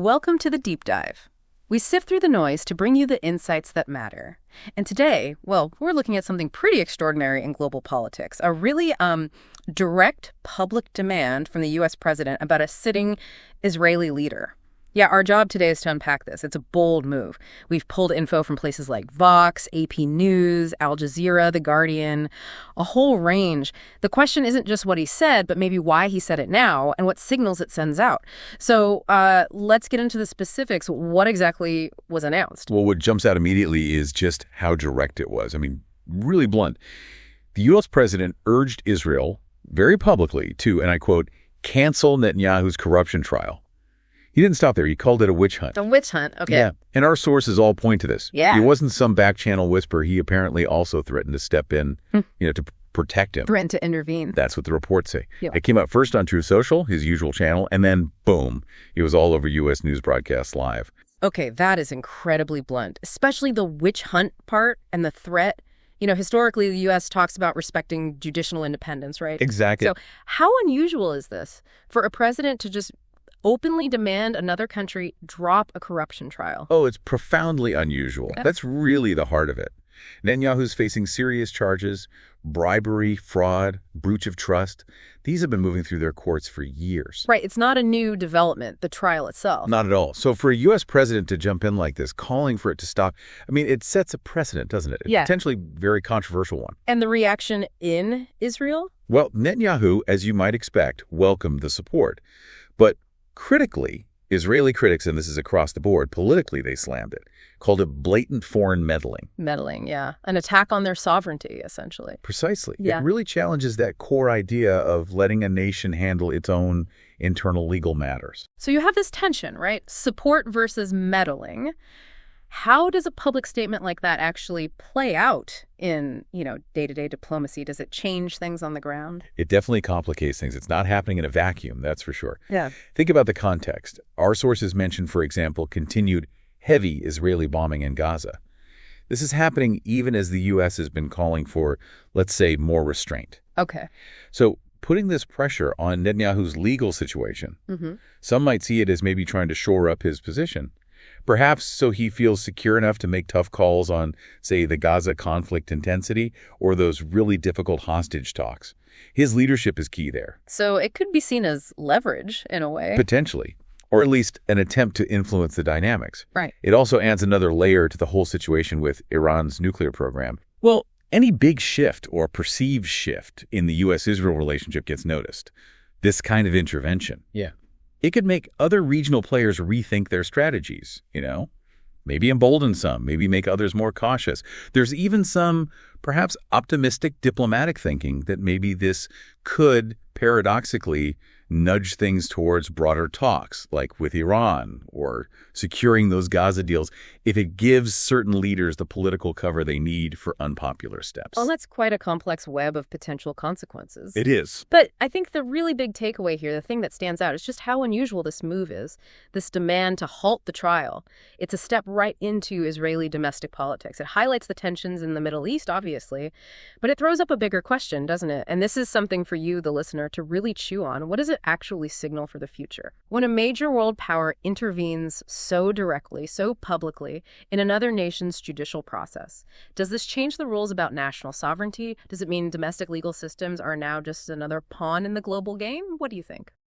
Welcome to the Deep Dive. We sift through the noise to bring you the insights that matter. And today, well, we're looking at something pretty extraordinary in global politics, a really direct public demand from the U.S. president about a sitting Israeli leader. Yeah, our job today is to unpack this. It's a bold move. We've pulled info from places like Vox, AP News, Al Jazeera, The Guardian, a whole range. The question isn't just what he said, but maybe why he said it now and what signals it sends out. So let's get into the specifics. What exactly was announced? Well, what jumps out immediately is just how direct it was. I mean, really blunt. The U.S. president urged Israel very publicly to, and I quote, cancel Netanyahu's corruption trial. He didn't stop there. He called it a witch hunt. A witch hunt, okay. Yeah, and our sources all point to this. Yeah. It wasn't some back-channel whisper. He apparently also threatened to step in, to protect him. Threatened to intervene. That's what the reports say. Yeah. It came out first on True Social, his usual channel, and then, boom, it was all over U.S. news broadcasts live. Okay, that is incredibly blunt, especially the witch hunt part and the threat. You know, historically, the U.S. talks about respecting judicial independence, right? Exactly. So how unusual is this for a president to just openly demand another country drop a corruption trial? Oh, it's profoundly unusual. Yeah. That's really the heart of it. Netanyahu's facing serious charges, bribery, fraud, breach of trust. These have been moving through their courts for years. Right. It's not a new development, the trial itself. Not at all. So for a U.S. president to jump in like this, calling for it to stop, I mean, it sets a precedent, doesn't it? Yeah. A potentially very controversial one. And the reaction in Israel? Well, Netanyahu, as you might expect, welcomed the support. But critically, Israeli critics, and this is across the board, politically they slammed it, called it blatant foreign meddling. Meddling, yeah. An attack on their sovereignty, essentially. Precisely. Yeah. It really challenges that core idea of letting a nation handle its own internal legal matters. So you have this tension, right? Support versus meddling. How does a public statement like that actually play out in, day-to-day diplomacy? Does it change things on the ground? It definitely complicates things. It's not happening in a vacuum, that's for sure. Yeah. Think about the context. Our sources mention, for example, continued heavy Israeli bombing in Gaza. This is happening even as the U.S. has been calling for, let's say, more restraint. Okay. So putting this pressure on Netanyahu's legal situation, some might see it as maybe trying to shore up his position. Perhaps so he feels secure enough to make tough calls on, say, the Gaza conflict intensity or those really difficult hostage talks. His leadership is key there. So it could be seen as leverage in a way. Potentially, or at least an attempt to influence the dynamics. Right. It also adds another layer to the whole situation with Iran's nuclear program. Well, any big shift or perceived shift in the U.S.-Israel relationship gets noticed. This kind of intervention. Yeah. It could make other regional players rethink their strategies, maybe embolden some, maybe make others more cautious. There's even some perhaps optimistic diplomatic thinking that maybe this could paradoxically nudge things towards broader talks, like with Iran or securing those Gaza deals, if it gives certain leaders the political cover they need for unpopular steps. Well, that's quite a complex web of potential consequences. It is. But I think the really big takeaway here, the thing that stands out, is just how unusual this move is, this demand to halt the trial. It's a step right into Israeli domestic politics. It highlights the tensions in the Middle East, obviously, but it throws up a bigger question, doesn't it? And this is something for you, the listener, to really chew on. What does it actually signal for the future? When a major world power intervenes so directly, so publicly, in another nation's judicial process, does this change the rules about national sovereignty? Does it mean domestic legal systems are now just another pawn in the global game? What do you think?